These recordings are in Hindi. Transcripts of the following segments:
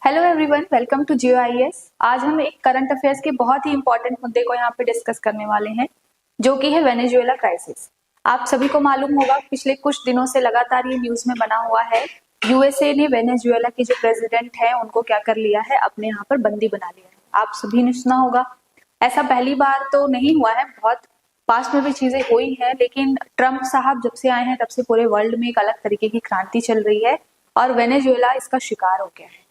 Hello everyone, welcome to GeoIS। आज हम एक करंट अफेयर्स के बहुत ही इंपॉर्टेंट मुद्दे को यहाँ पे डिस्कस करने वाले हैं, जो कि है वेनेजुएला क्राइसिस। आप सभी को मालूम होगा, पिछले कुछ दिनों से लगातार ये न्यूज में बना हुआ है। यूएसए ने वेनेजुएला के जो प्रेसिडेंट है उनको क्या कर लिया है, अपने यहाँ पर बंदी बना लिया है। आप सभी ने सुना होगा, ऐसा पहली बार तो नहीं हुआ है, बहुत पास्ट में भी चीजें हुई हैं, लेकिन ट्रम्प साहब जब से आए हैं तब से पूरे वर्ल्ड में एक अलग तरीके की क्रांति चल रही है और वेनेजुएला इसका शिकार हो गया है।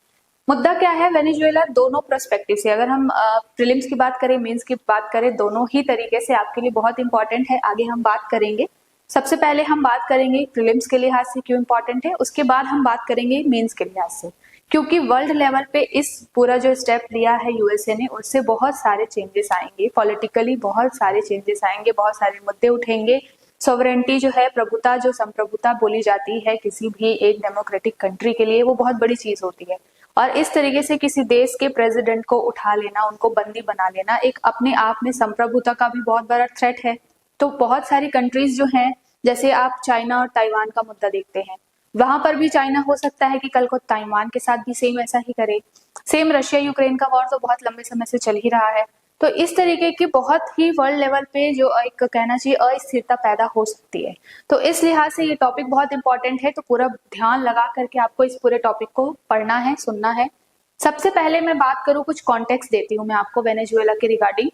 मुद्दा क्या है, वेनेजुएला दोनों पर्सपेक्टिव से, अगर हम प्रीलिम्स की बात करें, मेंस की बात करें, दोनों ही तरीके से आपके लिए बहुत इंपॉर्टेंट है। आगे हम बात करेंगे। सबसे पहले हम बात करेंगे प्रीलिम्स के लिहाज से क्यों इंपॉर्टेंट है, उसके बाद हम बात करेंगे मेंस के लिहाज से, क्योंकि वर्ल्ड लेवल पे इस पूरा जो स्टेप लिया है यूएसए ने, उससे बहुत सारे चेंजेस आएंगे। पॉलिटिकली बहुत सारे चेंजेस आएंगे, बहुत सारे मुद्दे उठेंगे। सॉवरेंटी जो है, प्रभुता, जो संप्रभुता बोली जाती है किसी भी एक डेमोक्रेटिक कंट्री के लिए, वो बहुत बड़ी चीज होती है। और इस तरीके से किसी देश के प्रेसिडेंट को उठा लेना, उनको बंदी बना लेना, एक अपने आप में संप्रभुता का भी बहुत बड़ा थ्रेट है। तो बहुत सारी कंट्रीज जो हैं, जैसे आप चाइना और ताइवान का मुद्दा देखते हैं, वहां पर भी चाइना हो सकता है कि कल को ताइवान के साथ भी सेम ऐसा ही करे। सेम रशिया यूक्रेन का वॉर तो बहुत लंबे समय से चल ही रहा है। तो इस तरीके की बहुत ही वर्ल्ड लेवल पे जो एक कहना चाहिए अस्थिरता पैदा हो सकती है। तो इस लिहाज से ये टॉपिक बहुत इंपॉर्टेंट है, तो पूरा ध्यान लगा करके आपको इस पूरे टॉपिक को पढ़ना है, सुनना है। सबसे पहले मैं बात करूं, कुछ कॉन्टेक्स्ट देती हूँ मैं आपको वेनेजुएला के रिगार्डिंग,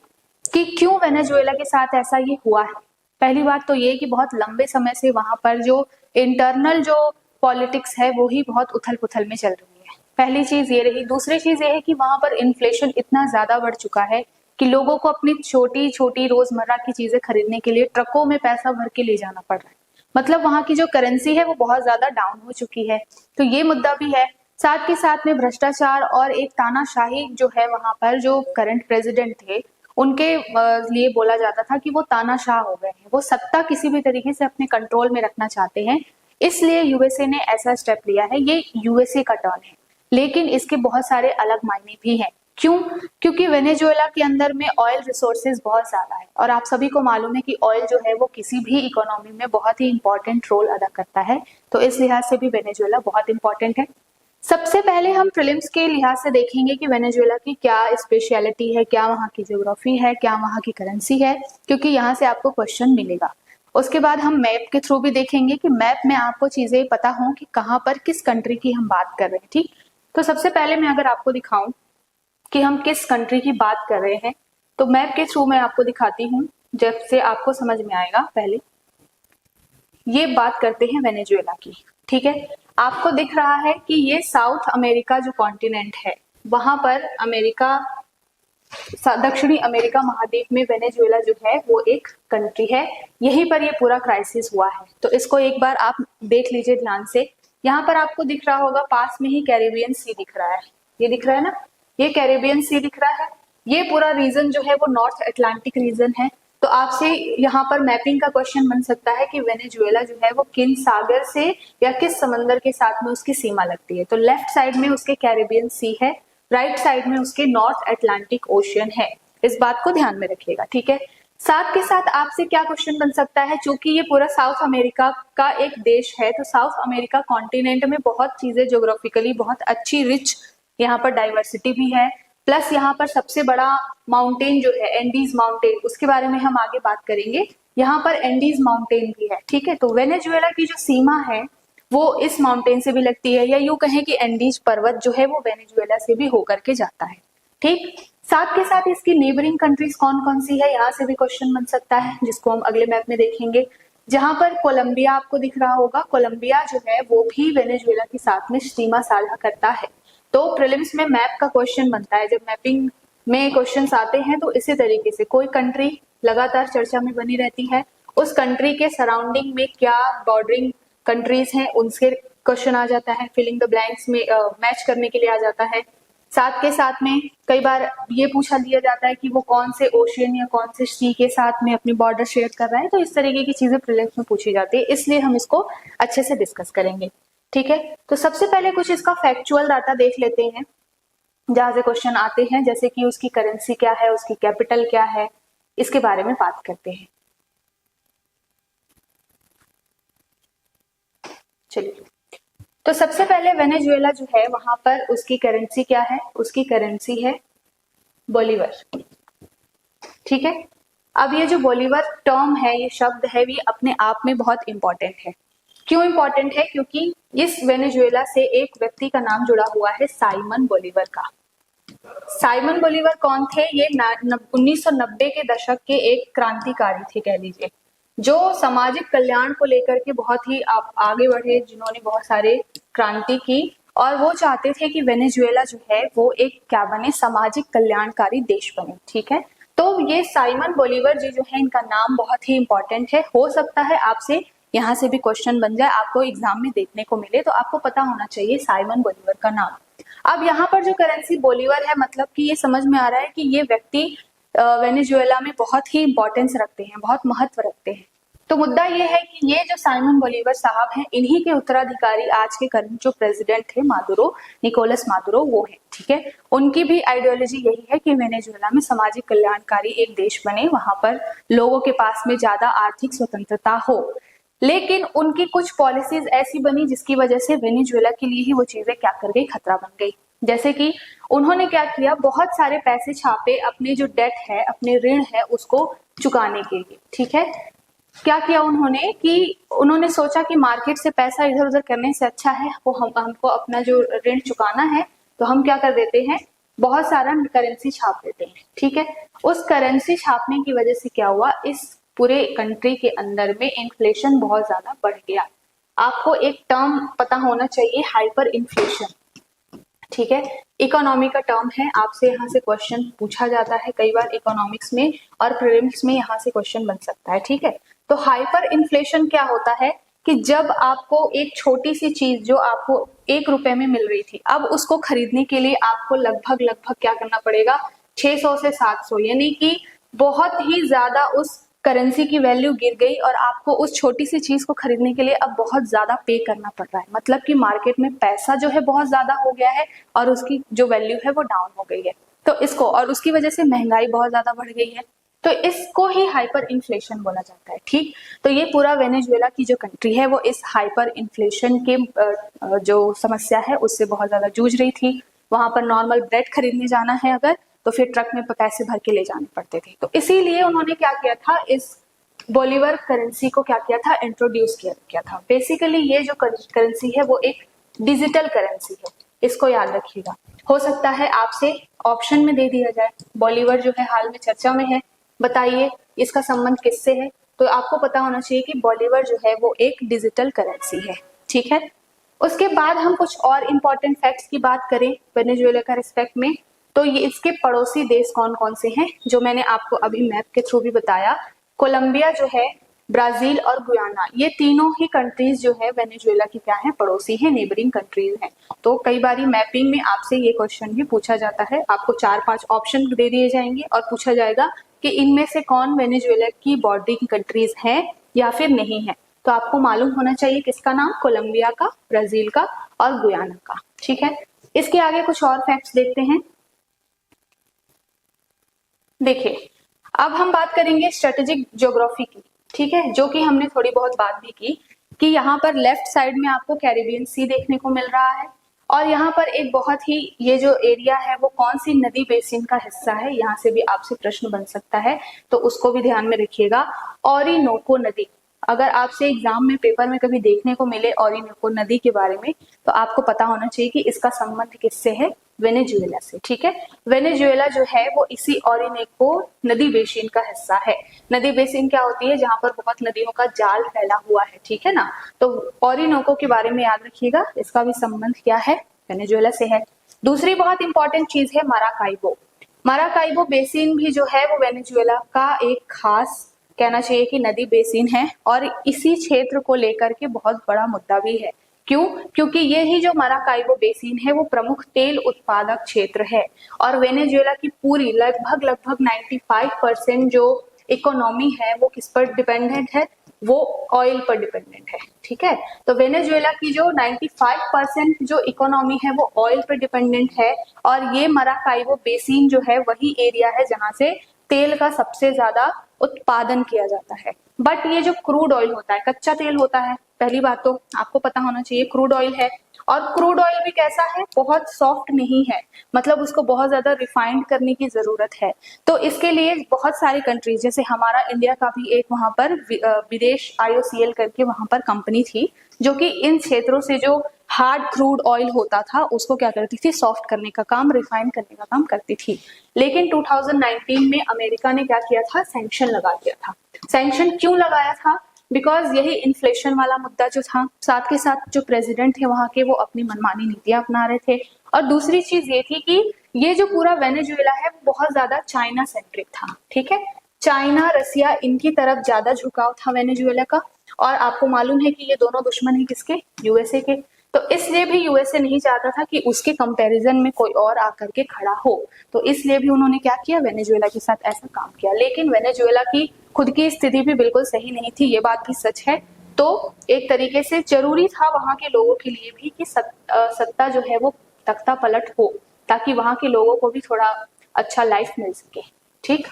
कि क्यों वेनेजुएला के साथ ऐसा ये हुआ है। पहली बात तो ये कि बहुत लंबे समय से वहां पर जो इंटरनल जो पॉलिटिक्स है वो ही बहुत उथल पुथल में चल रही है। पहली चीज ये रही। दूसरी चीज ये है कि वहां पर इन्फ्लेशन इतना ज्यादा बढ़ चुका है कि लोगों को अपनी छोटी छोटी रोजमर्रा की चीजें खरीदने के लिए ट्रकों में पैसा भर के ले जाना पड़ रहा है। मतलब वहां की जो करेंसी है वो बहुत ज्यादा डाउन हो चुकी है। तो ये मुद्दा भी है। साथ के साथ में भ्रष्टाचार और एक तानाशाही जो है, वहां पर जो करंट प्रेसिडेंट थे उनके लिए बोला जाता था कि वो तानाशाह हो गए हैं, वो सत्ता किसी भी तरीके से अपने कंट्रोल में रखना चाहते हैं। इसलिए यूएसए ने ऐसा स्टेप लिया है। ये यूएसए का टर्न है, लेकिन इसके बहुत सारे अलग मायने भी हैं। क्यों? क्योंकि वेनेजुएला के अंदर में ऑयल रिसोर्सेज बहुत ज्यादा है, और आप सभी को मालूम है कि ऑयल जो है वो किसी भी इकोनॉमी में बहुत ही इंपॉर्टेंट रोल अदा करता है। तो इस लिहाज से भी वेनेजुएला बहुत इंपॉर्टेंट है। सबसे पहले हम प्रीलिम्स के लिहाज से देखेंगे कि वेनेजुएला की क्या स्पेशलिटी है, क्या वहाँ की ज्योग्राफी है, क्या वहाँ की करेंसी है, क्योंकि यहाँ से आपको क्वेश्चन मिलेगा। उसके बाद हम मैप के थ्रू भी देखेंगे कि मैप में आपको चीजें पता हो कि कहाँ पर किस कंट्री की हम बात कर रहे हैं। ठीक, तो सबसे पहले मैं अगर आपको दिखाऊं कि हम किस कंट्री की बात कर रहे हैं, तो मैप के थ्रू मैं आपको दिखाती हूँ, जब से आपको समझ में आएगा। पहले ये बात करते हैं वेनेजुएला की। ठीक है, आपको दिख रहा है कि ये साउथ अमेरिका जो कॉन्टिनेंट है, वहां पर अमेरिका, दक्षिणी अमेरिका महाद्वीप में वेनेजुएला जो है वो एक कंट्री है। यहीं पर ये पूरा क्राइसिस हुआ है। तो इसको एक बार आप देख लीजिए ध्यान से। यहाँ पर आपको दिख रहा होगा, पास में ही कैरेबियन सी दिख रहा है। ये दिख रहा है ना, ये कैरेबियन सी दिख रहा है। ये पूरा रीजन जो है वो नॉर्थ अटलांटिक रीजन है। तो आपसे यहाँ पर मैपिंग का क्वेश्चन बन सकता है कि वेनेजुएला जो है वो किन सागर से या किस समंदर के साथ में उसकी सीमा लगती है। तो लेफ्ट साइड में उसके कैरेबियन सी है, राइट साइड में उसके नॉर्थ अटलांटिक ओशियन है। इस बात को ध्यान में रखिएगा। ठीक है, साथ के साथ आपसे क्या क्वेश्चन बन सकता है, चूंकि ये पूरा साउथ अमेरिका का एक देश है, तो साउथ अमेरिका कॉन्टिनेंट में बहुत चीजें ज्योग्राफिकली बहुत अच्छी रिच यहाँ पर डाइवर्सिटी भी है। प्लस यहाँ पर सबसे बड़ा माउंटेन जो है एंडीज माउंटेन, उसके बारे में हम आगे बात करेंगे। यहाँ पर एंडीज माउंटेन भी है। ठीक है, तो वेनेजुएला की जो सीमा है वो इस माउंटेन से भी लगती है, या यूं कहें कि एंडीज पर्वत जो है वो वेनेजुएला से भी होकर के जाता है। ठीक, साथ के साथ इसकी नेबरिंग कंट्रीज कौन कौन सी है, यहाँ से भी क्वेश्चन बन सकता है, जिसको हम अगले मैप में देखेंगे। जहां पर कोलंबिया आपको दिख रहा होगा, कोलंबिया जो है वो भी वेनेजुएला के साथ में सीमा साझा करता है। तो प्रीलिम्स में मैप का क्वेश्चन बनता है, जब मैपिंग में क्वेश्चंस आते हैं तो इसी तरीके से कोई कंट्री लगातार चर्चा में बनी रहती है, उस कंट्री के सराउंडिंग में क्या बॉर्डरिंग कंट्रीज हैं उनसे क्वेश्चन आ जाता है, फिलिंग द ब्लैंक्स में मैच करने के लिए आ जाता है। साथ के साथ में कई बार ये पूछा दिया जाता है कि वो कौन से ओशियन या कौन से सी के साथ में अपनी बॉर्डर शेयर कर रहा है। तो इस तरीके की चीजें प्रीलिम्स में पूछी जाती है, इसलिए हम इसको अच्छे से डिस्कस करेंगे। ठीक है, तो सबसे पहले कुछ इसका फैक्चुअल डाटा देख लेते हैं, जहां से क्वेश्चन आते हैं, जैसे कि उसकी करेंसी क्या है, उसकी कैपिटल क्या है, इसके बारे में बात करते हैं। चलिए, तो सबसे पहले वेनेजुएला जो है वहां पर उसकी करेंसी क्या है, उसकी करेंसी है बोलीवर। ठीक है, अब ये जो बोलीवर टर्म है, ये शब्द है, ये अपने आप में बहुत इंपॉर्टेंट है। क्यों इंपॉर्टेंट है? क्योंकि इस वेनेजुएला से एक व्यक्ति का नाम जुड़ा हुआ है, साइमन बोलीवर का। साइमन बोलीवर कौन थे? ये 1990 के दशक के एक क्रांतिकारी थे कह लीजिए, जो सामाजिक कल्याण को लेकर के बहुत ही आगे बढ़े, जिन्होंने बहुत सारे क्रांति की, और वो चाहते थे कि वेनेजुएला जो है वो एक क्या बने, सामाजिक कल्याणकारी देश बने। ठीक है, तो ये साइमन बोलीवर जी जो है, इनका नाम बहुत ही इंपॉर्टेंट है। हो सकता है आपसे यहाँ से भी क्वेश्चन बन जाए, आपको एग्जाम में देखने को मिले, तो आपको पता होना चाहिए साइमन बोलीवर का नाम। अब यहाँ पर जो करेंसी बोलीवर है, मतलब कि ये समझ में आ रहा है कि ये व्यक्ति वेनेजुएला में बहुत ही इंपॉर्टेंस रखते हैं, बहुत महत्व रखते हैं। तो मुद्दा ये है कि ये जो साइमन बोलीवर साहब हैं, इन्हीं के उत्तराधिकारी आज के करंट जो प्रेसिडेंट थे मादुरो, निकोलस मादुरो, वो है। ठीक है, उनकी भी आइडियोलॉजी यही है कि वेनेजुएला में सामाजिक कल्याणकारी एक देश बने, वहां पर लोगों के पास में ज्यादा आर्थिक स्वतंत्रता हो। लेकिन उनकी कुछ पॉलिसीज ऐसी बनी जिसकी वजह से वेनेजुएला के लिए ही वो चीजें क्या कर गई, खतरा बन गई। जैसे कि उन्होंने क्या किया, बहुत सारे पैसे छापे अपने जो डेट है, अपने ऋण है, उसको चुकाने के लिए। ठीक है, क्या किया उन्होंने कि उन्होंने सोचा कि मार्केट से पैसा इधर उधर करने से अच्छा है वो हमको अपना जो ऋण चुकाना है, तो हम क्या कर देते हैं, बहुत सारा करेंसी छाप देते हैं। ठीक है, उस करेंसी छापने की वजह से क्या हुआ, इस पूरे कंट्री के अंदर में इन्फ्लेशन बहुत ज्यादा बढ़ गया। आपको एक टर्म पता होना चाहिए, हाइपर इन्फ्लेशन। ठीक है, इकोनॉमी का टर्म है, आपसे यहाँ से क्वेश्चन पूछा जाता है कई बार इकोनॉमिक्स में, और प्रीलिम्स में यहाँ से क्वेश्चन बन सकता है। ठीक है, तो हाइपर इन्फ्लेशन क्या होता है कि जब आपको एक छोटी सी चीज जो आपको 1 रुपए में मिल रही थी, अब उसको खरीदने के लिए आपको लगभग क्या करना पड़ेगा, 600 से 700, यानी कि बहुत ही ज्यादा उस करेंसी की वैल्यू गिर गई, और आपको उस छोटी सी चीज को खरीदने के लिए अब बहुत ज्यादा पे करना पड़ रहा है। मतलब कि मार्केट में पैसा जो है बहुत ज्यादा हो गया है, और उसकी जो वैल्यू है वो डाउन हो गई है। तो इसको, और उसकी वजह से महंगाई बहुत ज्यादा बढ़ गई है, तो इसको ही हाइपर इन्फ्लेशन बोला जाता है। ठीक, तो ये पूरा वेनेजुएला की जो कंट्री है वो इस हाइपर इन्फ्लेशन के जो समस्या है उससे बहुत ज्यादा जूझ रही थी। वहां पर नॉर्मल ब्रेड खरीदने जाना है अगर, तो फिर ट्रक में पैसे भर के ले जाने पड़ते थे। तो इसीलिए उन्होंने क्या किया था, इस बोलीवर करेंसी को क्या किया था, इंट्रोड्यूस किया था। बेसिकली ये जो करेंसी है वो एक डिजिटल करेंसी है, इसको याद रखिएगा। हो सकता है आपसे ऑप्शन में दे दिया जाए, बोलीवर जो है हाल में चर्चा में है, बताइए इसका संबंध किससे है, तो आपको पता होना चाहिए कि बोलीवर जो है वो एक डिजिटल करेंसी है। ठीक है, उसके बाद हम कुछ और इंपॉर्टेंट फैक्ट्स की बात करें वेनेजुएला का रिस्पेक्ट में, तो ये इसके पड़ोसी देश कौन कौन से हैं, जो मैंने आपको अभी मैप के थ्रू भी बताया। कोलंबिया जो है, ब्राजील और गुयाना, ये तीनों ही कंट्रीज जो है वेनेजुएला की क्या है, पड़ोसी है, नेबरिंग कंट्रीज हैं। तो कई बार मैपिंग में आपसे ये क्वेश्चन भी पूछा जाता है, आपको 4-5 ऑप्शन दे दिए जाएंगे और पूछा जाएगा कि इनमें से कौन वेनेजुएला की बॉर्डरिंग कंट्रीज है या फिर नहीं है। तो आपको मालूम होना चाहिए किसका नाम, कोलंबिया का, ब्राजील का और गुयाना का। ठीक है, इसके आगे कुछ और फैक्ट्स देखते हैं। देखिए, अब हम बात करेंगे स्ट्रेटेजिक ज्योग्राफी की। ठीक है, जो कि हमने थोड़ी बहुत बात भी की कि यहाँ पर लेफ्ट साइड में आपको कैरिबियन सी देखने को मिल रहा है, और यहाँ पर एक बहुत ही, ये जो एरिया है वो कौन सी नदी बेसिन का हिस्सा है, यहाँ से भी आपसे प्रश्न बन सकता है, तो उसको भी ध्यान में रखिएगा। ओरिनोको नदी, अगर आपसे एग्जाम में पेपर में कभी देखने को मिले ओरिनोको नदी के बारे में, तो आपको पता होना चाहिए कि इसका संबंध किससे है, वेनेजुएला से। ठीक है, वेनेजुएला जो है वो इसी ओरिनोको नदी बेसिन का हिस्सा है। नदी बेसिन क्या होती है, जहां पर बहुत नदियों का जाल फैला हुआ है। ठीक है ना, तो ओरिनोको के बारे में याद रखिएगा, इसका भी संबंध क्या है, वेनेजुएला से है। दूसरी बहुत इंपॉर्टेंट चीज है माराकाइबो। माराकाइबो बेसिन भी जो है वो वेनेजुएला का एक खास, कहना चाहिए कि नदी बेसिन है, और इसी क्षेत्र को लेकर के बहुत बड़ा मुद्दा भी है। क्यों? क्योंकि ये ही जो माराकाइबो बेसिन है वो प्रमुख तेल उत्पादक क्षेत्र है, और वेनेजुएला की पूरी लगभग 95% जो इकोनॉमी है वो किस पर डिपेंडेंट है, वो ऑयल पर डिपेंडेंट है। ठीक है, तो वेनेजुएला की जो 95% जो इकोनॉमी है वो ऑयल पर डिपेंडेंट है, और ये माराकाइबो बेसिन जो है वही एरिया है जहां से तेल का सबसे ज्यादा उत्पादन किया जाता है। बट ये जो क्रूड ऑयल होता है, कच्चा तेल होता है, पहली बात तो आपको पता होना चाहिए क्रूड ऑयल है, और क्रूड ऑयल भी कैसा है, बहुत सॉफ्ट नहीं है, मतलब उसको बहुत ज्यादा रिफाइंड करने की जरूरत है। तो इसके लिए बहुत सारी कंट्रीज, जैसे हमारा इंडिया का भी एक वहां पर विदेश IOCL करके वहां पर कंपनी थी, जो कि इन क्षेत्रों से जो हार्ड क्रूड ऑयल होता था उसको क्या करती थी, सॉफ्ट करने का काम, रिफाइन करने का काम करती थी। लेकिन 2019 में अमेरिका ने क्या किया था, सैंक्शन लगा दिया था। सैंक्शन क्यों लगाया था, बिकॉज यही इन्फ्लेशन वाला मुद्दा जो था, साथ के साथ जो प्रेसिडेंट थे वहां के वो अपनी मनमानी नीतियां अपना रहे थे, और दूसरी चीज ये थी कि ये जो पूरा वेनेजुएला है वो बहुत ज्यादा चाइना सेंट्रिक था। ठीक है, चाइना रसिया इनकी तरफ ज्यादा झुकाव था वेनेजुएला का, और आपको मालूम है कि ये दोनों दुश्मन है किसके, यूएसए के। तो इसलिए भी यूएसए नहीं चाहता था कि उसके कंपैरिजन में कोई और आकर के खड़ा हो, तो इसलिए भी उन्होंने क्या किया, वेनेजुएला के साथ ऐसा काम किया। लेकिन वेनेजुएला की खुद की स्थिति भी बिल्कुल सही नहीं थी, ये बात भी सच है। तो एक तरीके से जरूरी था वहां के लोगों के लिए भी कि सत्ता जो है वो तख्ता पलट हो, ताकि वहां के लोगों को भी थोड़ा अच्छा लाइफ मिल सके। ठीक,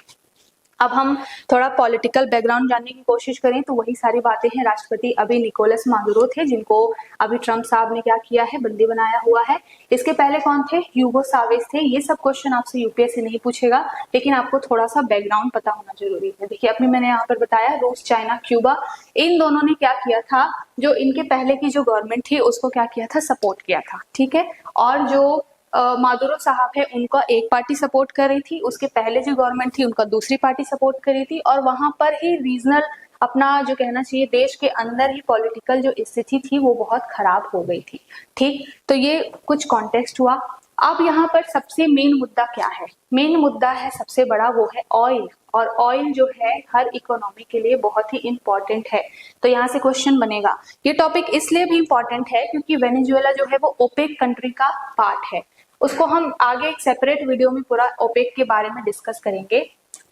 अब हम थोड़ा पॉलिटिकल बैकग्राउंड जानने की कोशिश करें तो वही सारी बातें हैं। राष्ट्रपति अभी निकोलस मादुरो थे, जिनको अभी ट्रम्प साहब ने क्या किया है, बंदी बनाया हुआ है। इसके पहले कौन थे, ह्यूगो सावेज थे। ये सब क्वेश्चन आपसे यूपीएससी नहीं पूछेगा, लेकिन आपको थोड़ा सा बैकग्राउंड पता होना जरूरी है। देखिए अभी मैंने यहाँ पर बताया, रूस, चाइना, क्यूबा, इन दोनों ने क्या किया था, जो इनके पहले की जो गवर्नमेंट थी उसको क्या किया था, सपोर्ट किया था। ठीक है, और जो मादुरो साहब है उनका एक पार्टी सपोर्ट कर रही थी, उसके पहले जो गवर्नमेंट थी उनका दूसरी पार्टी सपोर्ट कर रही थी, और वहां पर ही रीजनल, अपना जो कहना चाहिए देश के अंदर ही पॉलिटिकल जो स्थिति थी वो बहुत खराब हो गई थी। ठीक, तो ये कुछ कॉन्टेक्स्ट हुआ। अब यहाँ पर सबसे मेन मुद्दा क्या है, मेन मुद्दा है सबसे बड़ा, वो है ऑयल। और ऑयल जो है हर इकोनॉमी के लिए बहुत ही इंपॉर्टेंट है। तो यहाँ से क्वेश्चन बनेगा, ये टॉपिक इसलिए भी इंपॉर्टेंट है क्योंकि वेनेजुएला जो है वो ओपेक कंट्री का पार्ट है। उसको हम आगे एक सेपरेट वीडियो में पूरा ओपेक के बारे में डिस्कस करेंगे।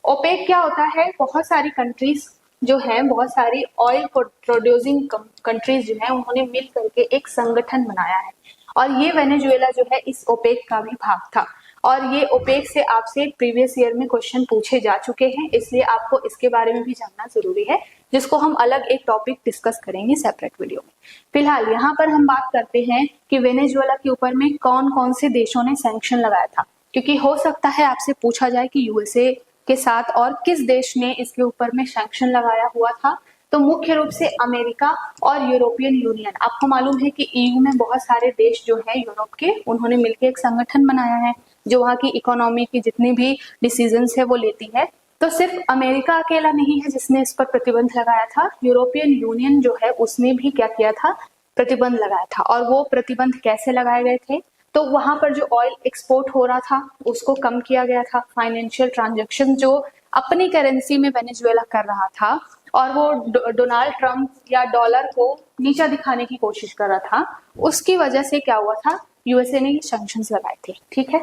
ओपेक क्या होता है, बहुत सारी कंट्रीज जो है, बहुत सारी ऑयल प्रोड्यूसिंग कंट्रीज जो है, उन्होंने मिल करके एक संगठन बनाया है, और ये वेनेजुएला जो है इस ओपेक का भी भाग था। और ये ओपेक से आपसे प्रीवियस ईयर में क्वेश्चन पूछे जा चुके हैं, इसलिए आपको इसके बारे में भी जानना जरूरी है, जिसको हम अलग एक टॉपिक डिस्कस करेंगे सेपरेट वीडियो में। फिलहाल यहाँ पर हम बात करते हैं कि वेनेजुएला के ऊपर में कौन कौन से देशों ने सैंक्शन लगाया था, क्योंकि हो सकता है आपसे पूछा जाए कि यूएसए के साथ और किस देश ने इसके ऊपर में सैंक्शन लगाया हुआ था। तो मुख्य रूप से अमेरिका और यूरोपियन यूनियन। आपको मालूम है कि ईयू में बहुत सारे देश जो है यूरोप के, उन्होंने मिलकर एक संगठन बनाया है जो वहाँ की इकोनॉमी की जितनी भी डिसीजंस है वो लेती है। तो सिर्फ अमेरिका अकेला नहीं है जिसने इस पर प्रतिबंध लगाया था, यूरोपियन यूनियन जो है उसने भी क्या किया था, प्रतिबंध लगाया था। और वो प्रतिबंध कैसे लगाए गए थे, तो वहां पर जो ऑयल एक्सपोर्ट हो रहा था उसको कम किया गया था, फाइनेंशियल ट्रांजैक्शन जो अपनी करेंसी में वेनेजुएला कर रहा था, और वो डोनाल्ड ट्रम्प या डॉलर को नीचा दिखाने की कोशिश कर रहा था, उसकी वजह से क्या हुआ था, यूएसए ने सैंक्शंस लगाए थे। ठीक है,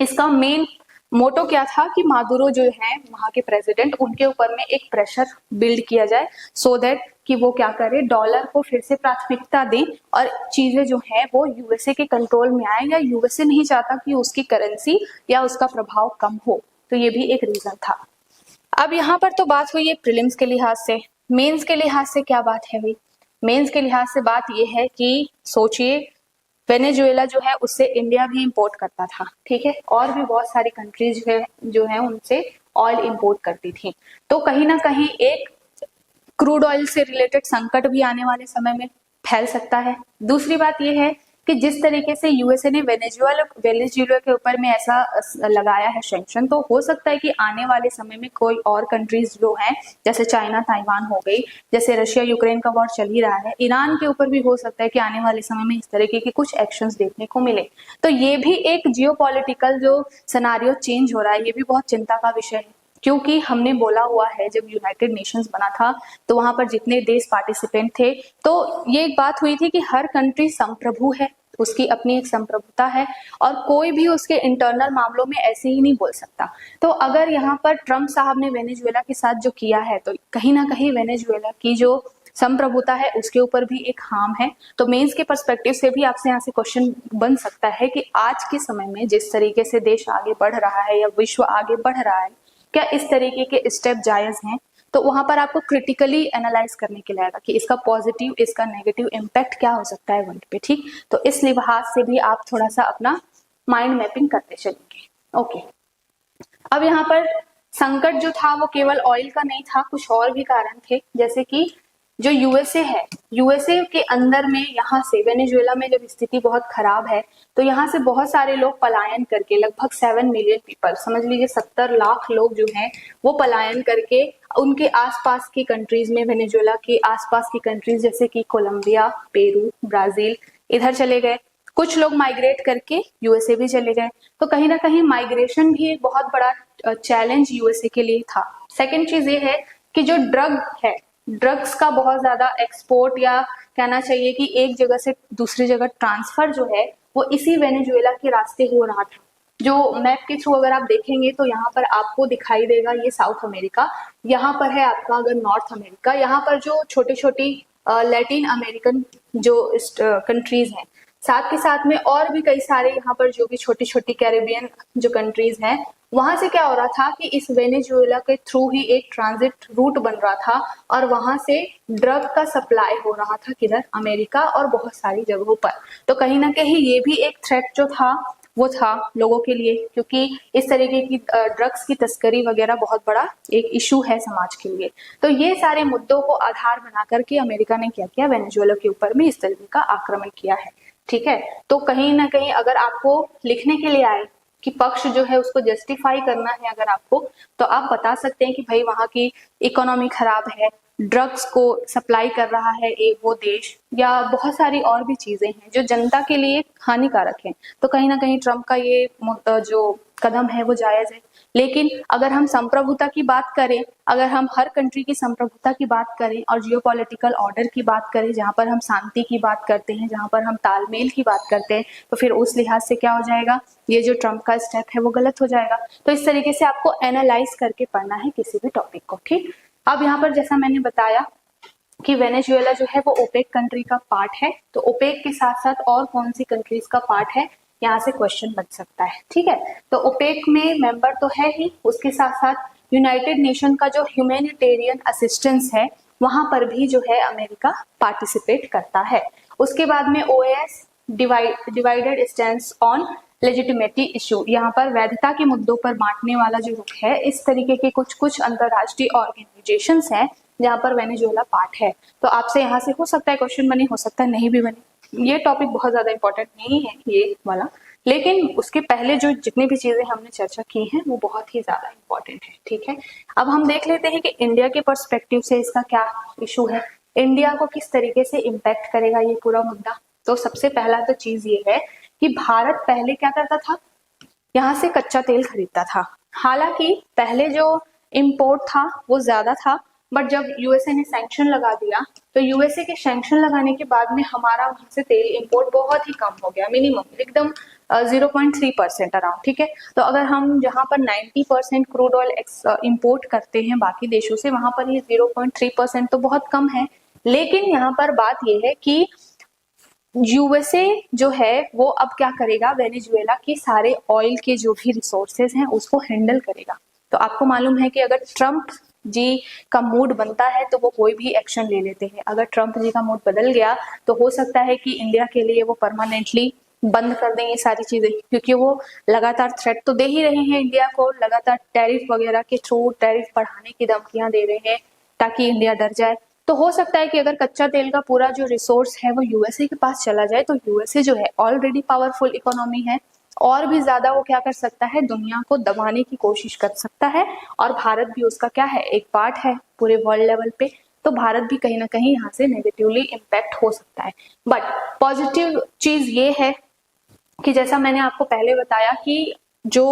इसका मेन मोटो क्या था कि मादुरो जो है वहां के प्रेसिडेंट, उनके ऊपर में एक प्रेशर बिल्ड किया जाए, सो दैट कि वो क्या करे, डॉलर को फिर से प्राथमिकता दें और चीजें जो है वो यूएसए के कंट्रोल में आए, या यूएसए नहीं चाहता कि उसकी करेंसी या उसका प्रभाव कम हो। तो ये भी एक रीजन था। अब यहाँ पर तो बात हुई है प्रीलिम्स के लिहाज से, मेंस के लिहाज से क्या बात है भाई, मेंस के लिहाज से बात ये है कि सोचिए वेनेजुएला जो है उससे इंडिया भी इंपोर्ट करता था। ठीक है, और भी बहुत सारी कंट्रीज जो है उनसे ऑयल इंपोर्ट करती थी। तो कहीं ना कहीं एक क्रूड ऑयल से रिलेटेड संकट भी आने वाले समय में फैल सकता है। दूसरी बात यह है कि जिस तरीके से यूएसए ने वेनेजुएला के ऊपर में ऐसा लगाया है सैंक्शन, तो हो सकता है कि आने वाले समय में कोई और कंट्रीज जो हैं, जैसे चाइना, ताइवान हो गई, जैसे रशिया यूक्रेन का वॉर चल ही रहा है, ईरान के ऊपर भी हो सकता है कि आने वाले समय में इस तरीके के कुछ एक्शंस देखने को मिले। तो ये भी एक जियोपॉलिटिकल जो सिनेरियो चेंज हो रहा है, ये भी बहुत चिंता का विषय है, क्योंकि हमने बोला हुआ है जब यूनाइटेड नेशंस बना था तो वहां पर जितने देश पार्टिसिपेंट थे, तो ये एक बात हुई थी कि हर कंट्री संप्रभु है, उसकी अपनी एक संप्रभुता है, और कोई भी उसके इंटरनल मामलों में ऐसे ही नहीं बोल सकता। तो अगर यहाँ पर ट्रम्प साहब ने वेनेजुएला के साथ जो किया है, तो कहीं ना कहीं वेनेजुएला की जो संप्रभुता है उसके ऊपर भी एक हार्म है। तो मेंस के पर्सपेक्टिव से भी आपसे यहाँ से क्वेश्चन बन सकता है कि आज के समय में जिस तरीके से देश आगे बढ़ रहा है या विश्व आगे बढ़ रहा है, क्या इस तरीके के स्टेप जायज हैं? तो वहां पर आपको क्रिटिकली एनालाइज करने के लिए आएगा कि इसका पॉजिटिव, इसका नेगेटिव इम्पैक्ट क्या हो सकता है वर्ल्ड पे, ठीक। तो इस लिहाज से भी आप थोड़ा सा अपना माइंड मैपिंग करते चलेंगे। ओके, अब यहाँ पर संकट जो था वो केवल ऑयल का नहीं था, कुछ और भी कारण थे, जैसे कि जो यूएसए है, यूएसए के अंदर में यहाँ से वेनेजुएला में जब स्थिति बहुत खराब है तो यहाँ से बहुत सारे लोग पलायन करके, लगभग 7 मिलियन पीपल, समझ लीजिए 70 लाख लोग जो हैं वो पलायन करके उनके आसपास की कंट्रीज में, वेनेजुएला के आसपास की कंट्रीज जैसे कि कोलंबिया, पेरू, ब्राजील, इधर चले गए। कुछ लोग माइग्रेट करके यूएसए भी चले गए। तो कहीं ना कहीं माइग्रेशन भी एक बहुत बड़ा चैलेंज यूएसए के लिए था। सेकेंड चीज ये है कि जो ड्रग है, ड्रग्स का बहुत ज्यादा एक्सपोर्ट, या कहना चाहिए कि एक जगह से दूसरी जगह ट्रांसफर जो है वो इसी वेनेजुएला के रास्ते हो रहा था। जो मैप के थ्रू अगर आप देखेंगे तो यहाँ पर आपको दिखाई देगा ये साउथ अमेरिका, यहाँ पर है आपका अगर नॉर्थ अमेरिका, यहाँ पर जो छोटी छोटी लैटिन अमेरिकन जो कंट्रीज हैं, साथ के साथ में और भी कई सारे यहाँ पर जो भी छोटी छोटी कैरेबियन जो कंट्रीज हैं, वहां से क्या हो रहा था कि इस वेनेजुएला के थ्रू ही एक ट्रांजिट रूट बन रहा था और वहां से ड्रग का सप्लाई हो रहा था किधर, अमेरिका और बहुत सारी जगहों पर। तो कहीं ना कहीं ये भी एक थ्रेट जो था वो था लोगों के लिए, क्योंकि इस तरीके की ड्रग्स की तस्करी वगैरह बहुत बड़ा एक इशू है समाज के लिए। तो ये सारे मुद्दों को आधार बना करके अमेरिका ने क्या किया, वेनेजुएला के ऊपर भी इस तरीके का आक्रमण किया है, ठीक है। तो कहीं ना कहीं अगर आपको लिखने के लिए आए कि पक्ष जो है उसको जस्टिफाई करना है अगर आपको, तो आप बता सकते हैं कि भाई वहां की इकोनॉमी खराब है, ड्रग्स को सप्लाई कर रहा है एक वो देश, या बहुत सारी और भी चीजें हैं जो जनता के लिए हानिकारक हैं। तो कहीं ना कहीं ट्रम्प का ये जो कदम है वो जायज है। लेकिन अगर हम संप्रभुता की बात करें, अगर हम हर कंट्री की संप्रभुता की बात करें और जियोपॉलिटिकल ऑर्डर की बात करें, जहां पर हम शांति की बात करते हैं, जहां पर हम तालमेल की बात करते हैं, तो फिर उस लिहाज से क्या हो जाएगा, ये जो ट्रम्प का स्टेप है वो गलत हो जाएगा। तो इस तरीके से आपको एनालाइज करके पढ़ना है किसी भी टॉपिक को, ठीक। अब यहाँ पर जैसा मैंने बताया कि वेनेजुएला जो है वो ओपेक कंट्री का पार्ट है, तो ओपेक के साथ साथ और कौन सी कंट्रीज का पार्ट है, यहाँ से क्वेश्चन बन सकता है, ठीक है। तो ओपेक में मेंबर तो है ही, उसके साथ साथ यूनाइटेड नेशन का जो ह्यूमैनिटेरियन असिस्टेंस है वहां पर भी जो है अमेरिका पार्टिसिपेट करता है। उसके बाद में OS, divided stand on legitimacy issue, यहाँ पर वैधता के मुद्दों पर बांटने वाला जो रुख है, इस तरीके के कुछ अंतरराष्ट्रीय ऑर्गेनाइजेशंस हैं जहाँ पर वेनेजुएला पार्ट है। तो आपसे यहाँ से हो सकता है क्वेश्चन बने, हो सकता है नहीं भी बने। ये टॉपिक बहुत ज्यादा इंपॉर्टेंट नहीं है ये वाला, लेकिन उसके पहले जो जितनी भी चीजें हमने चर्चा की हैं वो बहुत ही ज्यादा इंपॉर्टेंट है, ठीक है। अब हम देख लेते हैं कि इंडिया के पर्सपेक्टिव से इसका क्या इशू है, इंडिया को किस तरीके से इम्पैक्ट करेगा ये पूरा मुद्दा। तो सबसे पहला तो चीज ये है कि भारत पहले क्या करता था, यहाँ से कच्चा तेल खरीदता था। हालांकि पहले जो इम्पोर्ट था वो ज्यादा था, बट जब यूएसए ने सैंक्शन लगा दिया तो यूएसए के सैंक्शन लगाने के बाद में हमारा वहां से तेल इंपोर्ट बहुत ही कम हो गया, मिनिमम एकदम 0.3% अराउंड, ठीक है। तो अगर हम जहां पर 90% क्रूड ऑयल इंपोर्ट करते हैं बाकी देशों से, वहां पर ये 0.3% तो बहुत कम है। लेकिन यहाँ पर बात यह है कि यूएसए जो है वो अब क्या करेगा, वेनेजुएला के सारे ऑयल के जो भी रिसोर्सेज हैं उसको हैंडल करेगा। तो आपको मालूम है कि अगर ट्रम्प जी का मूड बनता है तो वो कोई भी एक्शन ले लेते हैं। अगर ट्रम्प जी का मूड बदल गया तो हो सकता है कि इंडिया के लिए वो परमानेंटली बंद कर दें ये सारी चीजें, क्योंकि वो लगातार थ्रेट तो दे ही रहे हैं इंडिया को, लगातार टैरिफ वगैरह के थ्रू टैरिफ बढ़ाने की धमकियां दे रहे हैं ताकि इंडिया डर जाए। तो हो सकता है कि अगर कच्चा तेल का पूरा जो रिसोर्स है वो यूएसए के पास चला जाए तो यूएसए जो है ऑलरेडी पावरफुल इकोनॉमी है, और भी ज्यादा वो क्या कर सकता है, दुनिया को दबाने की कोशिश कर सकता है। और भारत भी उसका क्या है, एक पार्ट है पूरे वर्ल्ड लेवल पे। तो भारत भी कहीं ना कहीं यहाँ से नेगेटिवली इम्पैक्ट हो सकता है। बट पॉजिटिव चीज ये है कि जैसा मैंने आपको पहले बताया कि जो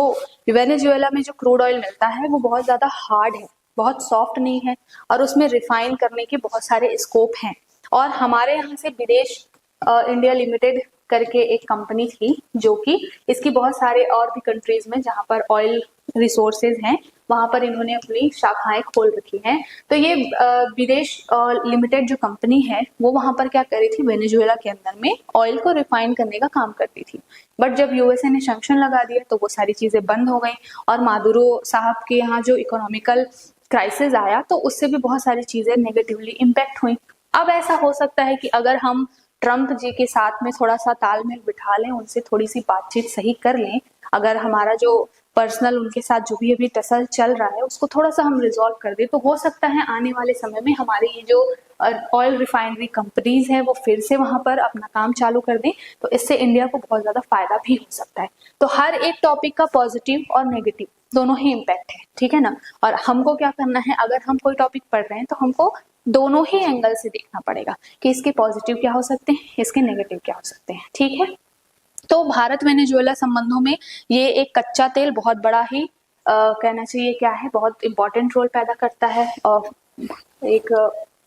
वेनेजुएला में जो क्रूड ऑयल मिलता है वो बहुत ज्यादा हार्ड है, बहुत सॉफ्ट नहीं है, और उसमें रिफाइन करने के बहुत सारे स्कोप हैं। और हमारे यहाँ से विदेश इंडिया लिमिटेड करके एक कंपनी थी जो कि इसकी बहुत सारे और भी कंट्रीज में जहां पर ऑयल रिसोर्सेज हैं वहां पर इन्होंने अपनी शाखाएं खोल रखी हैं। तो ये विदेश लिमिटेड जो कंपनी है वो वहां पर क्या कर रही थी, वेनेजुएला के अंदर में ऑयल को रिफाइन करने का काम करती थी। बट जब यूएसए ने सैंक्शन लगा दिया तो वो सारी चीजें बंद हो गई, और मादुरो साहब के यहाँ जो इकोनॉमिकल क्राइसिस आया तो उससे भी बहुत सारी चीजें नेगेटिवली इम्पैक्ट हुई। अब ऐसा हो सकता है कि अगर हम ट्रम्प जी के साथ में थोड़ा सा तालमेल बिठा लें, उनसे थोड़ी सी बातचीत सही कर लें, अगर हमारा जो पर्सनल उनके साथ जो भी अभी टसल चल रहा है उसको थोड़ा सा हम रिजॉल्व कर दें, तो हो सकता है आने वाले समय में हमारे ये जो ऑयल रिफाइनरी कंपनीज हैं वो फिर से वहां पर अपना काम चालू कर दें, तो इससे इंडिया को बहुत ज्यादा फायदा भी हो सकता है। तो हर एक टॉपिक का पॉजिटिव और नेगेटिव दोनों ही इम्पैक्ट है, ठीक है ना। और हमको क्या करना है, अगर हम कोई टॉपिक पढ़ रहे हैं तो हमको दोनों ही एंगल से देखना पड़ेगा कि इसके पॉजिटिव क्या हो सकते हैं, इसके नेगेटिव क्या हो सकते हैं, ठीक है। तो भारत वेनेजुएला संबंधों में ये एक कच्चा तेल बहुत बड़ा ही कहना चाहिए क्या है, बहुत इंपॉर्टेंट रोल पैदा करता है और एक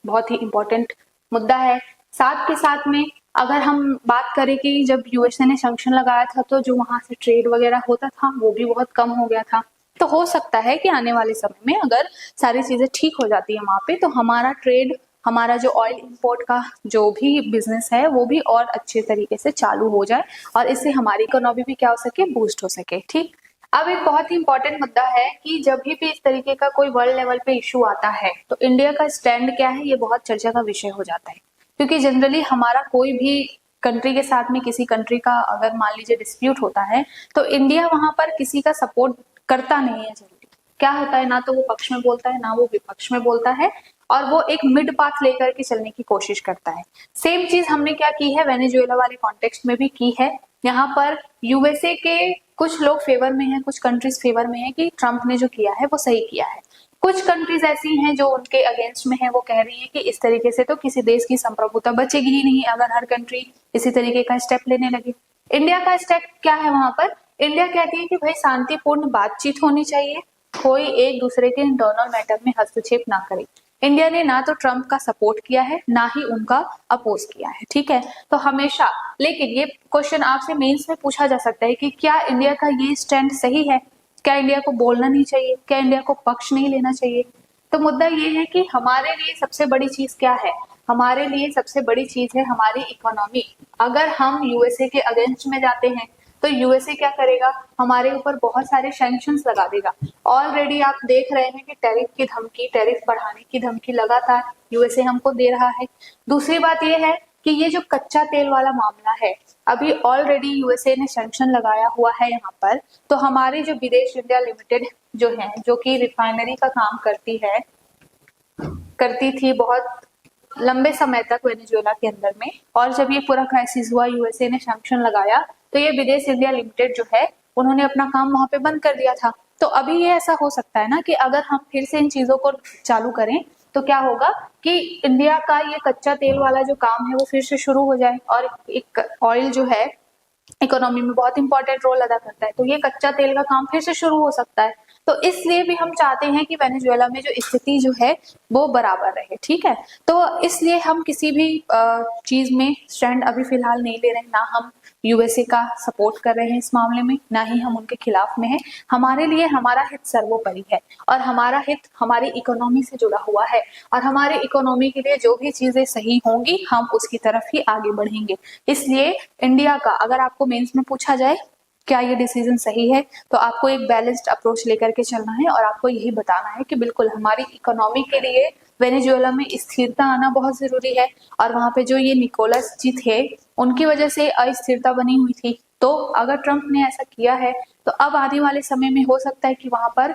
बहुत ही इंपॉर्टेंट मुद्दा है। साथ के साथ में अगर हम बात करें कि जब यूएसए ने सैंक्शन लगाया था तो जो वहां से ट्रेड वगैरह होता था वो भी बहुत कम हो गया था। तो हो सकता है कि आने वाले समय में अगर सारी चीजें ठीक हो जाती है वहां पे, तो हमारा ट्रेड, हमारा जो ऑयल इंपोर्ट का जो भी बिजनेस है वो भी और अच्छे तरीके से चालू हो जाए और इससे हमारी इकोनॉमी भी क्या हो सके, बूस्ट हो सके, ठीक। अब एक बहुत ही इंपॉर्टेंट मुद्दा है कि जब भी इस तरीके का कोई वर्ल्ड लेवल पे इशू आता है तो इंडिया का स्टैंड क्या है, ये बहुत चर्चा का विषय हो जाता है। क्योंकि जनरली हमारा कोई भी कंट्री के साथ में किसी कंट्री का अगर मान लीजिए डिस्प्यूट होता है तो इंडिया वहां पर किसी का सपोर्ट करता नहीं है जनरली। क्या होता है, ना तो वो पक्ष में बोलता है ना वो विपक्ष में बोलता है, और वो एक मिड पाथ लेकर के चलने की कोशिश करता है। सेम चीज हमने क्या की है, वेनेजुएला वाले कॉन्टेक्स्ट में भी की है। यहाँ पर यूएसए के कुछ लोग फेवर में हैं, कुछ कंट्रीज फेवर में हैं कि ट्रम्प ने जो किया है वो सही किया है। कुछ कंट्रीज ऐसी हैं जो उनके अगेंस्ट में है, वो कह रही है कि इस तरीके से तो किसी देश की संप्रभुता बचेगी ही नहीं अगर हर कंट्री इसी तरीके का स्टेप लेने लगे। इंडिया का स्टेप क्या है वहां पर, इंडिया कहती है कि भाई शांतिपूर्ण बातचीत होनी चाहिए, कोई एक दूसरे के इंटरनल मैटर में हस्तक्षेप ना करे। इंडिया ने ना तो ट्रम्प का सपोर्ट किया है ना ही उनका अपोज किया है, ठीक है। तो हमेशा, लेकिन ये क्वेश्चन आपसे मेंस में पूछा जा सकता है कि क्या इंडिया का ये स्टैंड सही है, क्या इंडिया को बोलना नहीं चाहिए, क्या इंडिया को पक्ष नहीं लेना चाहिए। तो मुद्दा ये है कि हमारे लिए सबसे बड़ी चीज क्या है, हमारे लिए सबसे बड़ी चीज है हमारी इकोनॉमी। अगर हम यूएसए के अगेंस्ट में जाते हैं तो यूएसए क्या करेगा, हमारे ऊपर बहुत सारे सैंक्शंस लगा देगा। ऑलरेडी आप देख रहे हैं कि टैरिफ की धमकी, टैरिफ बढ़ाने की धमकी लगातार यूएसए हमको दे रहा है। दूसरी बात यह है कि ये जो कच्चा तेल वाला मामला है, अभी ऑलरेडी यूएसए ने सैंक्शन लगाया हुआ है यहाँ पर। तो हमारी जो विदेश इंडिया लिमिटेड जो है, जो कि रिफाइनरी का काम करती थी बहुत लंबे समय तक वेनेजुएला के अंदर में, और जब ये पूरा क्राइसिस हुआ, यूएसए ने सैंक्शन लगाया, तो ये विदेश इंडिया लिमिटेड जो है उन्होंने अपना काम वहां पे बंद कर दिया था। तो अभी ये ऐसा हो सकता है ना कि अगर हम फिर से इन चीजों को चालू करें तो क्या होगा कि इंडिया का ये कच्चा तेल वाला जो काम है वो फिर से शुरू हो जाए, और एक ऑयल जो है इकोनॉमी में बहुत इंपॉर्टेंट रोल अदा करता है, तो ये कच्चा तेल का काम फिर से शुरू हो सकता है। तो इसलिए भी हम चाहते हैं कि वेनेजुएला में जो स्थिति जो है वो बराबर रहे, ठीक है। तो इसलिए हम किसी भी चीज में स्टैंड अभी फिलहाल नहीं ले रहे, ना हम यूएसए का सपोर्ट कर रहे हैं इस मामले में, ना ही हम उनके खिलाफ में हैं। हमारे लिए हमारा हित सर्वोपरि है और हमारा हित हमारी इकोनॉमी से जुड़ा हुआ है, और हमारी इकोनॉमी के लिए जो भी चीजें सही होंगी हम उसकी तरफ ही आगे बढ़ेंगे। इसलिए इंडिया का, अगर आपको मेंस में पूछा जाए क्या ये डिसीजन सही है, तो आपको एक बैलेंस्ड अप्रोच लेकर के चलना है और आपको यही बताना है कि बिल्कुल हमारी इकोनॉमी के लिए वेनेजुएला में स्थिरता आना बहुत जरूरी है। और वहां पे जो ये निकोलस जी थे उनकी वजह से अस्थिरता बनी हुई थी। तो अगर ट्रम्प ने ऐसा किया है तो अब आने वाले समय में हो सकता है कि वहां पर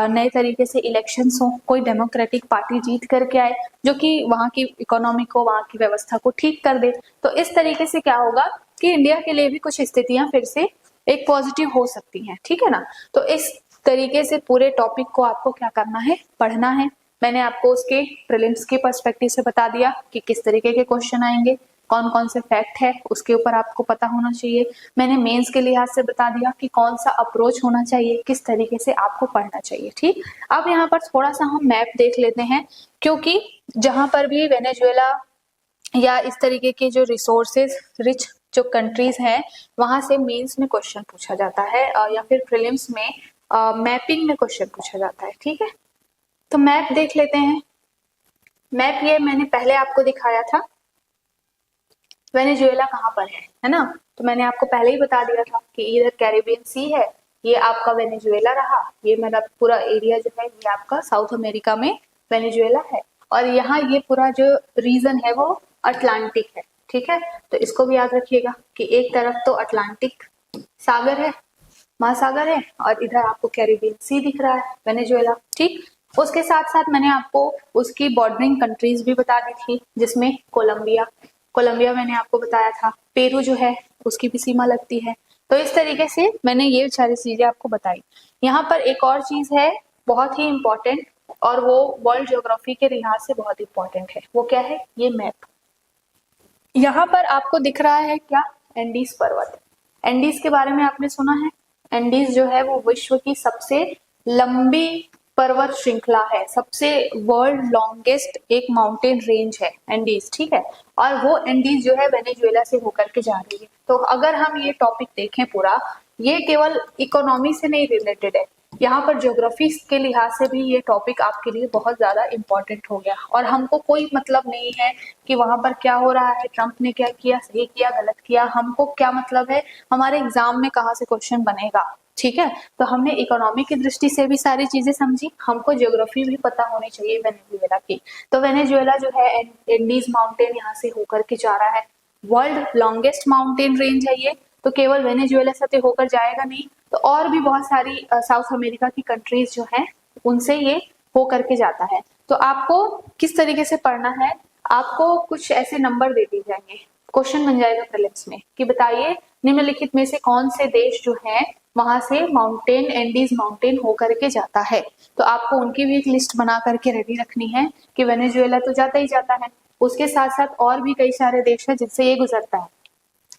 नए तरीके से इलेक्शंस हो, कोई डेमोक्रेटिक पार्टी जीत करके आए जो कि वहां की इकोनॉमी को, वहां की व्यवस्था को ठीक कर दे। तो इस तरीके से क्या होगा कि इंडिया के लिए भी कुछ स्थितियां फिर से एक पॉजिटिव हो सकती हैं, ठीक है ना। तो इस तरीके से पूरे टॉपिक को आपको क्या करना है, पढ़ना है। मैंने आपको उसके प्रीलिम्स के पर्सपेक्टिव से बता दिया कि किस तरीके के क्वेश्चन आएंगे, कौन कौन से फैक्ट है उसके ऊपर आपको पता होना चाहिए। मैंने मेंस के लिहाज से बता दिया कि कौन सा अप्रोच होना चाहिए, किस तरीके से आपको पढ़ना चाहिए, ठीक। अब यहाँ पर थोड़ा सा हम मैप देख लेते हैं, क्योंकि जहां पर भी वेनेजुएला या इस तरीके के जो रिसोर्सेज रिच जो कंट्रीज हैं वहां से मेंस में क्वेश्चन पूछा जाता है या फिर प्रीलिम्स में मैपिंग में क्वेश्चन पूछा जाता है, ठीक है। तो मैप देख लेते हैं। मैप ये मैंने पहले आपको दिखाया था, वेनेजुएला कहाँ पर है ना। तो मैंने आपको पहले ही बता दिया था कि इधर कैरेबियन सी है, ये आपका वेनेजुएला रहा, ये मेरा पूरा एरिया जो है ये आपका साउथ अमेरिका में वेनेजुएला है, और यहाँ ये पूरा जो रीजन है वो अटलांटिक है, ठीक है। तो इसको भी याद रखिएगा कि एक तरफ तो अटलांटिक सागर है, महासागर है, और इधर आपको कैरिबियन सी दिख रहा है, वेनेजुएला, ठीक। उसके साथ साथ मैंने आपको उसकी बॉर्डरिंग कंट्रीज भी बता दी थी, जिसमें कोलंबिया मैंने आपको बताया था, पेरू जो है उसकी भी सीमा लगती है। तो इस तरीके से मैंने ये सारी चीजें आपको बताई। यहाँ पर एक और चीज है बहुत ही इंपॉर्टेंट, और वो वर्ल्ड ज्योग्राफी के लिहाज से बहुत इंपॉर्टेंट है। वो क्या है? ये मैप। यहाँ पर आपको दिख रहा है क्या? एंडीज पर्वत। एंडीज के बारे में आपने सुना है? एंडीज जो है वो विश्व की सबसे लंबी पर्वत श्रृंखला है, सबसे वर्ल्ड लॉन्गेस्ट एक माउंटेन रेंज है एंडीज, ठीक है। और वो एंडीज जो है वेनेजुएला से होकर के जा रही है। तो अगर हम ये टॉपिक देखें पूरा, ये केवल इकोनॉमी से नहीं रिलेटेड है, यहाँ पर ज्योग्राफी के लिहाज से भी ये टॉपिक आपके लिए बहुत ज्यादा इंपॉर्टेंट हो गया। और हमको कोई मतलब नहीं है कि वहां पर क्या हो रहा है, ट्रम्प ने क्या किया, सही किया, गलत किया, हमको क्या मतलब है हमारे एग्जाम में कहाँ से क्वेश्चन बनेगा, ठीक है। तो हमने इकोनॉमी की दृष्टि से भी सारी चीजें समझी, हमको ज्योग्राफी भी पता होनी चाहिए वेनेजुएला की। तो वेनेजुएला जो है एंडीज माउंटेन यहाँ से होकर के जा रहा है, वर्ल्ड लॉन्गेस्ट माउंटेन रेंज है ये। तो केवल वेनेजुएला से होकर जाएगा नहीं, तो और भी बहुत सारी साउथ अमेरिका की कंट्रीज जो हैं उनसे ये हो करके जाता है। तो आपको किस तरीके से पढ़ना है, आपको कुछ ऐसे नंबर दे दिए जाएंगे, क्वेश्चन बन जाएगा प्रीलिम्स में कि बताइए निम्नलिखित में से कौन से देश जो है वहां से माउंटेन एंडीज माउंटेन होकर के जाता है। तो आपको उनकी भी एक लिस्ट बना करके रेडी रखनी है कि वेनेजुएला तो जाता ही जाता है, उसके साथ साथ और भी कई सारे देश है जिनसे ये गुजरता है।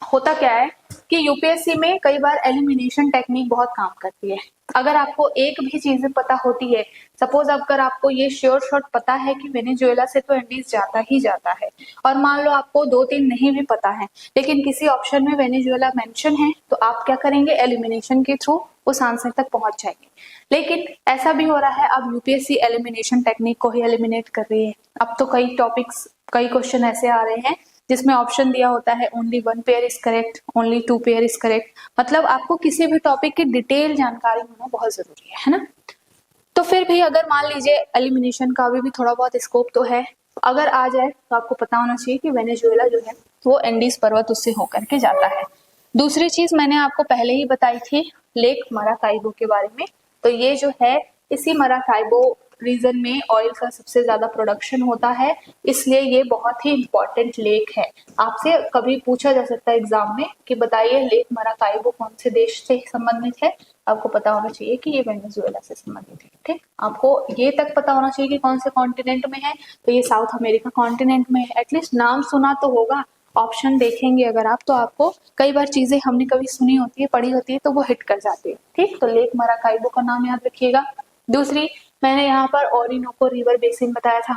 होता क्या है कि यूपीएससी में कई बार एलिमिनेशन टेक्निक बहुत काम करती है। अगर आपको एक भी चीजें पता होती है, सपोज अगर आपको ये श्योर शॉट पता है कि वेनेजुएला से तो एंडीज जाता ही जाता है, और मान लो आपको 2-3 नहीं भी पता है, लेकिन किसी ऑप्शन में वेनेजुएला मेंशन है, तो आप क्या करेंगे? एलिमिनेशन के थ्रू उस आंसर तक पहुंच जाएंगे। लेकिन ऐसा भी हो रहा है, अब यूपीएससी एलिमिनेशन टेक्निक को ही एलिमिनेट कर रही है। अब तो कई टॉपिक्स, कई क्वेश्चन ऐसे आ रहे हैं जिसमें ऑप्शन दिया होता है only 1 pair is correct, only 2 pair is correct. मतलब आपको किसी भी टॉपिक की डिटेल जानकारी होना बहुत जरूरी है ना। तो फिर भी अगर मान लीजिए एलिमिनेशन का भी थोड़ा बहुत स्कोप तो है, अगर आ जाए तो आपको पता होना चाहिए कि वेनेजुएला जो है वो एंडीज पर्वत उससे होकर के जाता है। दूसरी चीज मैंने आपको पहले ही बताई थी लेक मराकाइबो के बारे में। तो ये जो है इसी मराकाइबो रीजन में ऑयल का सबसे ज्यादा प्रोडक्शन होता है, इसलिए ये बहुत ही इंपॉर्टेंट लेक है। आपसे कभी पूछा जा सकता है एग्जाम में कि बताइए लेक मराकाइबो कौन से देश से संबंधित है। आपको पता होना चाहिए कि ये वेनेजुएला से संबंधित है, ठीक। आपको ये तक पता होना चाहिए कि कौन से कॉन्टिनेंट में है, तो ये साउथ अमेरिका कॉन्टिनेंट में है। एटलीस्ट नाम सुना तो होगा, ऑप्शन देखेंगे अगर आप तो आपको कई बार चीजें हमने कभी सुनी होती है, पढ़ी होती है, तो वो हिट कर जाती है, ठीक। तो लेक मराकाइबो का नाम याद रखिएगा। दूसरी, मैंने यहाँ पर ओरिनोको रिवर बेसिन बताया था,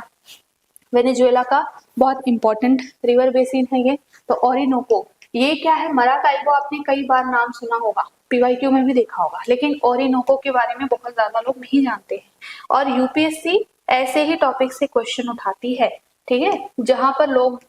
वेनेजुएला का बहुत इंपॉर्टेंट रिवर बेसिन है ये। तो ओरिनोको, ये क्या है? मराकाइबो आपने कई बार नाम सुना होगा, पीवाईक्यू में भी देखा होगा, लेकिन ओरिनोको के बारे में बहुत ज्यादा लोग नहीं जानते हैं। और यूपीएससी ऐसे ही टॉपिक से क्वेश्चन उठाती है, ठीक है, जहां पर लोग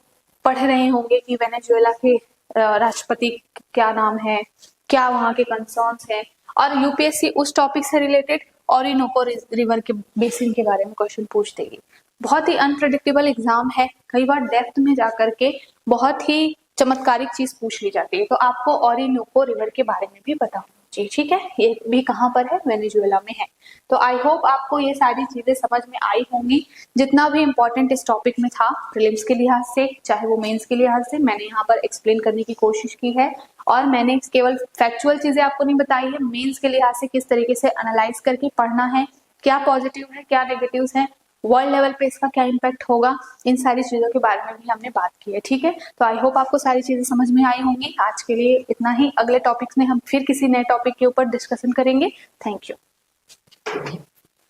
पढ़ रहे होंगे कि वेनेजुएला के राष्ट्रपति क्या नाम है, क्या वहां के कंसर्न्स हैं, और यूपीएससी उस टॉपिक से रिलेटेड ओरिनोको रिवर के बेसिन के बारे में क्वेश्चन पूछ देगी। बहुत ही अनप्रेडिक्टेबल एग्जाम है, कई बार डेप्थ में जाकर के बहुत ही चमत्कारिक चीज पूछ ली जाती है। तो आपको ओरिनोको रिवर के बारे में भी पता होना चाहिए, ठीक है। ये भी कहाँ पर है? वेनेजुएला में है। तो आई होप आपको ये सारी चीजें समझ में आई होंगी। जितना भी इंपॉर्टेंट इस टॉपिक में था प्रीलिम्स के लिहाज से, चाहे वो मेंस के लिहाज से, मैंने यहाँ पर एक्सप्लेन करने की कोशिश की है। और मैंने केवल फैक्चुअल चीजें आपको नहीं बताई है, मेंस के लिहाज से किस तरीके से एनालाइज करके पढ़ना है, क्या पॉजिटिव है, क्या नेगेटिव है, वर्ल्ड लेवल पे इसका क्या इम्पैक्ट होगा, इन सारी चीजों के बारे में भी हमने बात की है, ठीक है। तो आई होप आपको सारी चीजें समझ में आई होंगी। आज के लिए इतना ही, अगले टॉपिक्स में हम फिर किसी नए टॉपिक के ऊपर डिस्कशन करेंगे। Thank you.